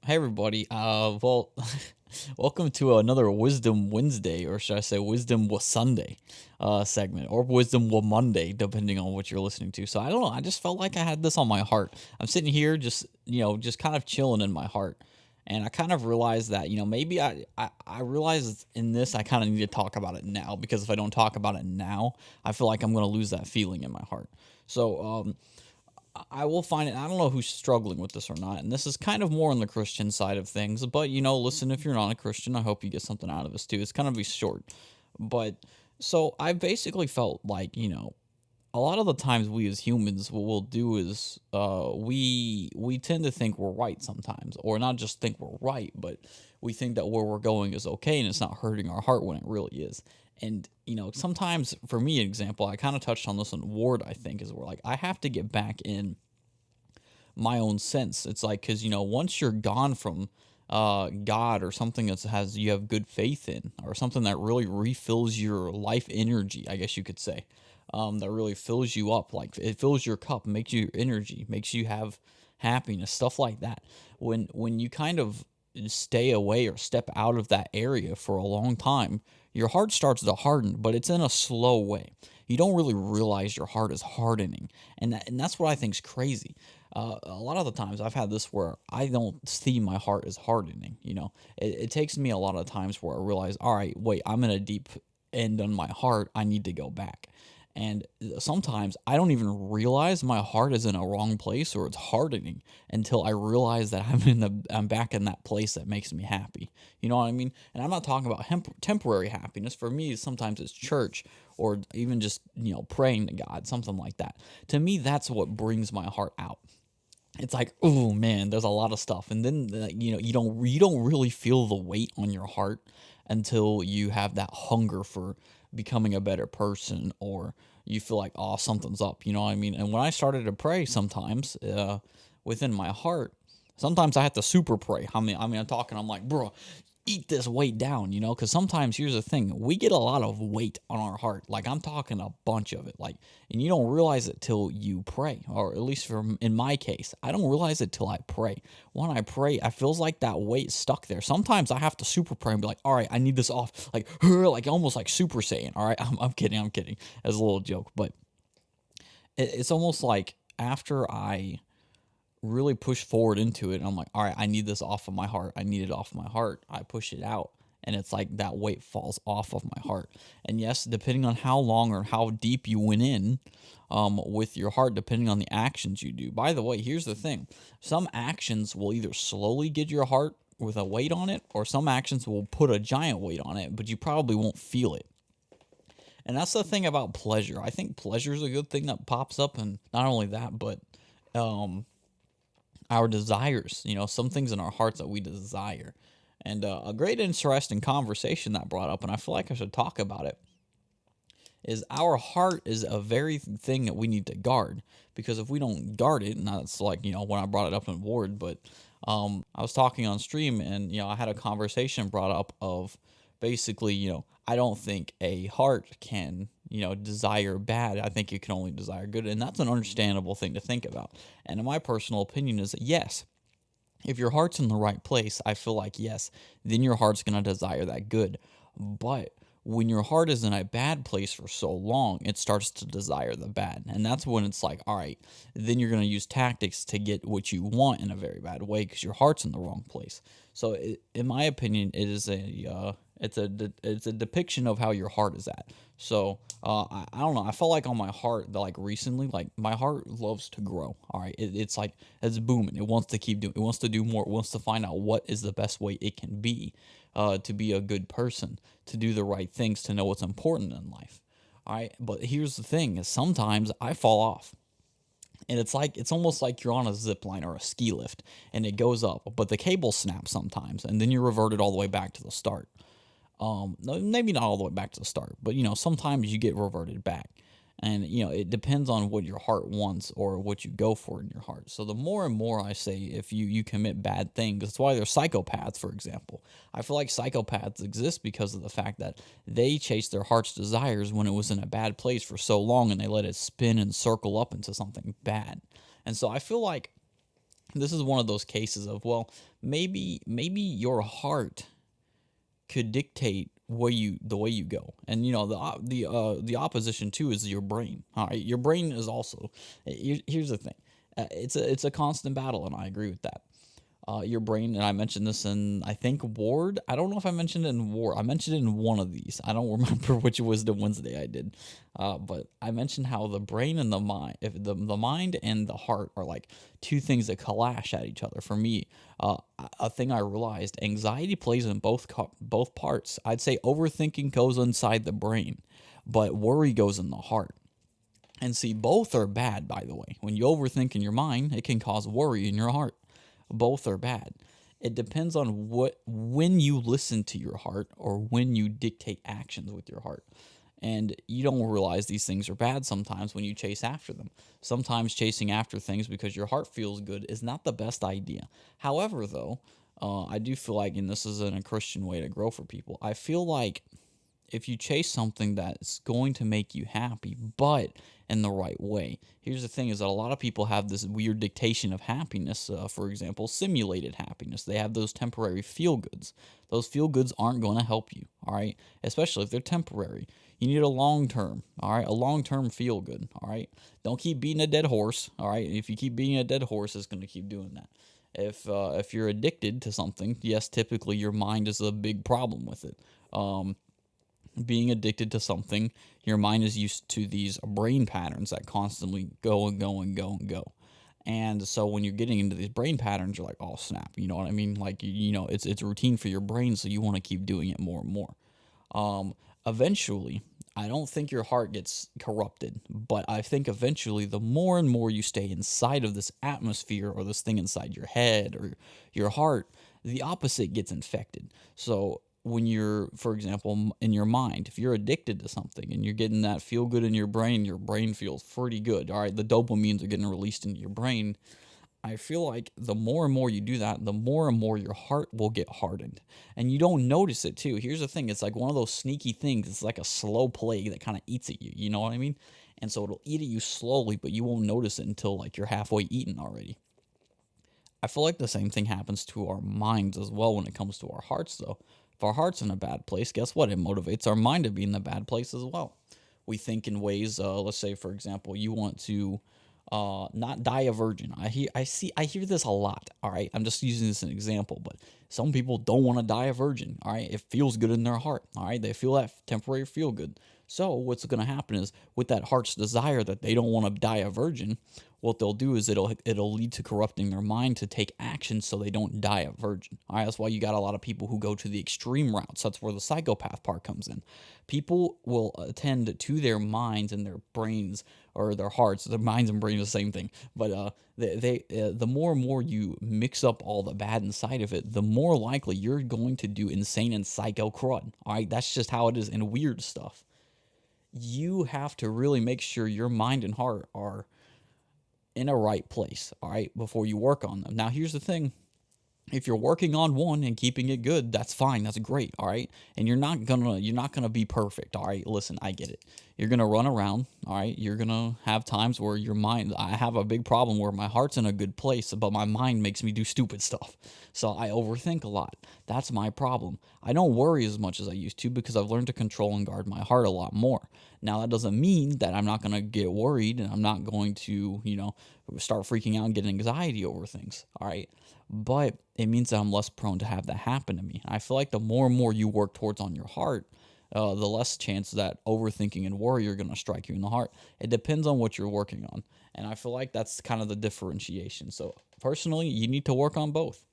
Hey everybody. Welcome to another Wisdom Wednesday, or should I say Wisdom was Sunday, segment, or Wisdom was Monday, depending on what you're listening to. So I don't know. I just felt like I had this on my heart. I'm sitting here, just kind of chilling in my heart, and I kind of realized that maybe I realized in this I kind of need to talk about it now because if I don't talk about it now, I feel like I'm gonna lose that feeling in my heart. So I will find it. I don't know who's struggling with this or not, and this is kind of more on the Christian side of things. But listen, if you're not a Christian, I hope you get something out of this too. It's kind of be short, but so I basically felt like a lot of the times we as humans, what we'll do is we tend to think we're right sometimes, or not just think we're right, but we think that where we're going is okay and it's not hurting our heart when it really is. And sometimes for me, an example, I kind of touched on this in Ward. I think is where like I have to get back in my own sense. It's like because once you're gone from God or something that has you have good faith in, or something that really refills your life energy, I guess you could say, that really fills you up, like it fills your cup, makes you energy, makes you have happiness, stuff like that. When you kind of stay away or step out of that area for a long time, your heart starts to harden, but it's in a slow way. You don't really realize your heart is hardening, and that's what I think is crazy. A lot of the times I've had this where I don't see my heart as hardening. It takes me a lot of times where I realize, all right, wait, I'm in a deep end on my heart. I need to go back. And sometimes I don't even realize my heart is in a wrong place or it's hardening until I realize that I'm back in that place that makes me happy. You know what I mean? And I'm not talking about temporary happiness. For me, sometimes it's church or even just praying to God, something like that. To me, that's what brings my heart out. It's like, oh man, there's a lot of stuff, and then you don't really feel the weight on your heart until you have that hunger for becoming a better person, or you feel like, oh, something's up. You know what I mean? And when I started to pray, sometimes within my heart, sometimes I have to super pray. I mean, I'm talking. I'm like, bro, eat this weight down, because sometimes here's the thing, we get a lot of weight on our heart, like I'm talking a bunch of it, like, and you don't realize it till you pray, or at least in my case, I don't realize it till I pray. When I pray, I feels like that weight stuck there. Sometimes I have to super pray and be like, all right, I need this off, like like almost like Super Saiyan. All right, I'm kidding as a little joke, but it's almost like after I really push forward into it. And I'm like, all right, I need this off of my heart. I need it off my heart. I push it out. And it's like that weight falls off of my heart. And yes, depending on how long or how deep you went in with your heart, depending on the actions you do. By the way, here's the thing, some actions will either slowly get your heart with a weight on it, or some actions will put a giant weight on it, but you probably won't feel it. And that's the thing about pleasure. I think pleasure is a good thing that pops up. And not only that, but um, our desires, some things in our hearts that we desire. And a great, interesting conversation that brought up, and I feel like I should talk about it, is our heart is a very thing that we need to guard. Because if we don't guard it, and that's like, when I brought it up in Ward, but I was talking on stream, and, I had a conversation brought up of basically, I don't think a heart can, desire bad. I think it can only desire good. And that's an understandable thing to think about. And in my personal opinion is that yes, if your heart's in the right place, I feel like yes, then your heart's going to desire that good. But when your heart is in a bad place for so long, it starts to desire the bad. And that's when it's like, all right, then you're going to use tactics to get what you want in a very bad way because your heart's in the wrong place. So, in my opinion, it is it's a depiction of how your heart is at. So I don't know. I felt like on my heart that like recently, like my heart loves to grow. All right, it's like it's booming. It wants to keep doing. It wants to do more. It wants to find out what is the best way it can be, to be a good person, to do the right things, to know what's important in life. All right, but here's the thing: is sometimes I fall off. And it's almost like you're on a zip line or a ski lift, and it goes up, but the cable snaps sometimes, and then you're reverted all the way back to the start. No, maybe not all the way back to the start, but sometimes you get reverted back. And it depends on what your heart wants or what you go for in your heart. So the more and more I say, if you commit bad things, that's why there's psychopaths, for example. I feel like psychopaths exist because of the fact that they chase their heart's desires when it was in a bad place for so long, and they let it spin and circle up into something bad. And so I feel like this is one of those cases of, well, maybe your heart could dictate the way you go. And the opposition too is your brain. All right, your brain is also, here's the thing. It's a constant battle, and I agree with that. Your brain, and I mentioned this in, I think, Ward. I don't know if I mentioned it in Ward. I mentioned it in one of these. I don't remember which Wisdom Wednesday I did, but I mentioned how the brain and the mind, if the mind and the heart are like two things that clash at each other. For me, a thing I realized: anxiety plays in both parts. I'd say overthinking goes inside the brain, but worry goes in the heart. And see, both are bad, by the way. When you overthink in your mind, it can cause worry in your heart. Both are bad. It depends on when you listen to your heart or when you dictate actions with your heart. And you don't realize these things are bad sometimes when you chase after them. Sometimes chasing after things because your heart feels good is not the best idea. However, though, I do feel like, and this isn't a Christian way to grow for people, I feel like if you chase something that's going to make you happy, but in the right way. Here's the thing: is that a lot of people have this weird dictation of happiness. For example, simulated happiness. They have those temporary feel goods. Those feel goods aren't going to help you. All right, especially if they're temporary. You need a long term. All right, a long term feel good. All right, don't keep beating a dead horse. All right, if you keep beating a dead horse, it's going to keep doing that. If you're addicted to something, yes, typically your mind is a big problem with it. Being addicted to something, your mind is used to these brain patterns that constantly go and go and go and go. And so when you're getting into these brain patterns, you're like, oh snap, you know what I mean? Like, it's routine for your brain, so you want to keep doing it more and more. Eventually, I don't think your heart gets corrupted, but I think eventually the more and more you stay inside of this atmosphere or this thing inside your head or your heart, the opposite gets infected. So when you're, for example, in your mind, if you're addicted to something and you're getting that feel good in your brain feels pretty good. All right, the dopamines are getting released into your brain. I feel like the more and more you do that, the more and more your heart will get hardened. And you don't notice it too. Here's the thing: it's like one of those sneaky things. It's like a slow plague that kind of eats at you. You know what I mean? And so it'll eat at you slowly, but you won't notice it until like you're halfway eaten already. I feel like the same thing happens to our minds as well when it comes to our hearts, though. If our heart's in a bad place, guess what? It motivates our mind to be in the bad place as well. We think in ways, let's say, for example, you want to not die a virgin. I hear this a lot. All right, I'm just using this as an example, but some people don't want to die a virgin. All right, it feels good in their heart. All right, they feel that temporary feel good. So what's going to happen is, with that heart's desire that they don't want to die a virgin, what they'll do is it'll lead to corrupting their mind to take action so they don't die a virgin. All right, that's why you got a lot of people who go to the extreme routes. That's where the psychopath part comes in. People will attend to their minds and their brains, or their hearts. Their minds and brains are the same thing. But the more and more you mix up all the bad inside of it, the more likely you're going to do insane and psycho crud. All right, that's just how it is, and weird stuff. You have to really make sure your mind and heart are in a right place, all right, before you work on them. Now, here's the thing: if you're working on one and keeping it good, that's fine, that's great, all right. And you're not gonna be perfect, all right. Listen, I get it. You're gonna run around, all right. You're gonna have times where your mind, I have a big problem where my heart's in a good place, but my mind makes me do stupid stuff. So I overthink a lot. That's my problem. I don't worry as much as I used to because I've learned to control and guard my heart a lot more. Now, that doesn't mean that I'm not going to get worried and I'm not going to, start freaking out and get anxiety over things. All right. But it means that I'm less prone to have that happen to me. I feel like the more and more you work towards on your heart, the less chance that overthinking and worry are going to strike you in the heart. It depends on what you're working on. And I feel like that's kind of the differentiation. So personally, you need to work on both.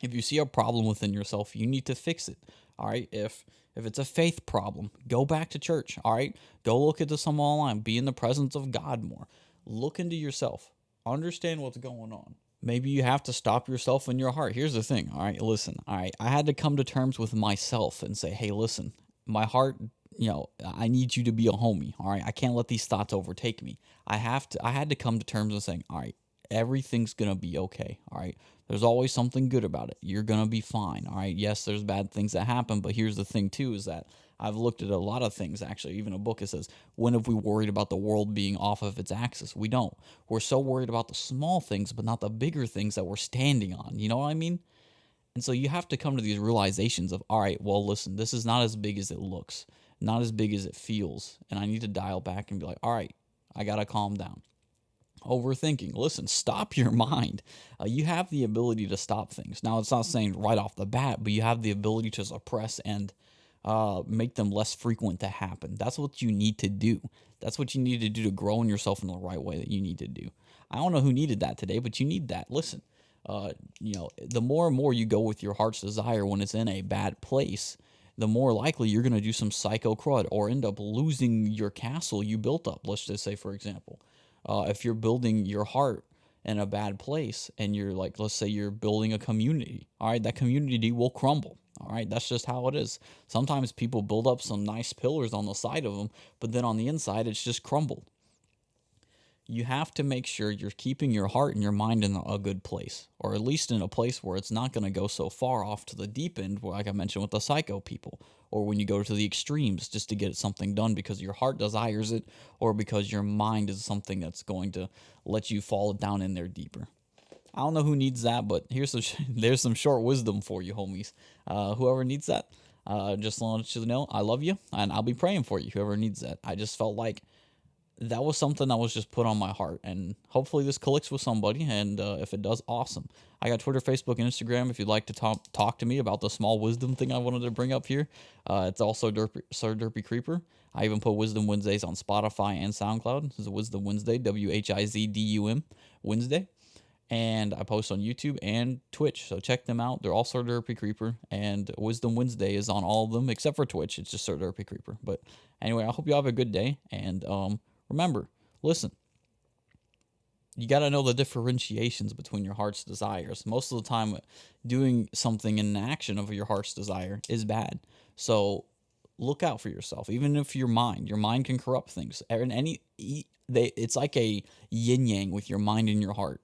If you see a problem within yourself, you need to fix it. All right. If it's a faith problem, go back to church. All right. Go look into some online. Be in the presence of God more. Look into yourself. Understand what's going on. Maybe you have to stop yourself in your heart. Here's the thing. All right. Listen. All right. I had to come to terms with myself and say, hey, listen, my heart, I need you to be a homie. All right. I can't let these thoughts overtake me. I had to come to terms with saying, all right, everything's going to be okay. All right. There's always something good about it. You're going to be fine. All right. Yes, there's bad things that happen, but here's the thing too, is that I've looked at a lot of things, actually. Even a book that says, when have we worried about the world being off of its axis? We don't. We're so worried about the small things, but not the bigger things that we're standing on. You know what I mean? And so you have to come to these realizations of, all right, well, listen, this is not as big as it looks, not as big as it feels. And I need to dial back and be like, all right, I got to calm down. Overthinking. Listen, stop your mind. You have the ability to stop things. Now, it's not saying right off the bat, but you have the ability to suppress and make them less frequent to happen. That's what you need to do. That's what you need to do to grow in yourself in the right way that you need to do. I don't know who needed that today, but you need that. Listen, the more and more you go with your heart's desire when it's in a bad place, the more likely you're going to do some psycho crud or end up losing your castle you built up. Let's just say, for example, if you're building your heart in a bad place and you're like, let's say you're building a community, all right, that community will crumble. All right, that's just how it is. Sometimes people build up some nice pillars on the side of them, but then on the inside, it's just crumbled. You have to make sure you're keeping your heart and your mind in a good place, or at least in a place where it's not going to go so far off to the deep end, like I mentioned with the psycho people, or when you go to the extremes just to get something done because your heart desires it, or because your mind is something that's going to let you fall down in there deeper. I don't know who needs that, but there's some short wisdom for you, homies. Whoever needs that, just want you to know I love you, and I'll be praying for you, whoever needs that. I just felt like that was something that was just put on my heart, and hopefully this clicks with somebody, and if it does, awesome. I got Twitter, Facebook, and Instagram if you'd like to talk to me about the small wisdom thing I wanted to bring up here. It's also Sir Derpy Creeper. I even put Wisdom Wednesdays on Spotify and SoundCloud. This is a Wisdom Wednesday, WHIZDUM Wednesday. And I post on YouTube and Twitch, so check them out. They're all Sir Derpy Creeper, and Wisdom Wednesday is on all of them except for Twitch. It's just Sir Derpy Creeper. But anyway, I hope you have a good day, and remember, listen, you got to know the differentiations between your heart's desires. Most of the time, doing something in an action of your heart's desire is bad. So look out for yourself. Even if your mind can corrupt things. It's like a yin yang with your mind and your heart.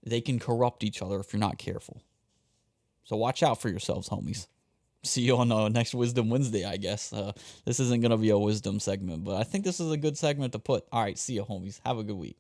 They can corrupt each other if you're not careful. So watch out for yourselves, homies. See you on next Wisdom Wednesday, I guess. This isn't going to be a wisdom segment, but I think this is a good segment to put. All right, see you, homies. Have a good week.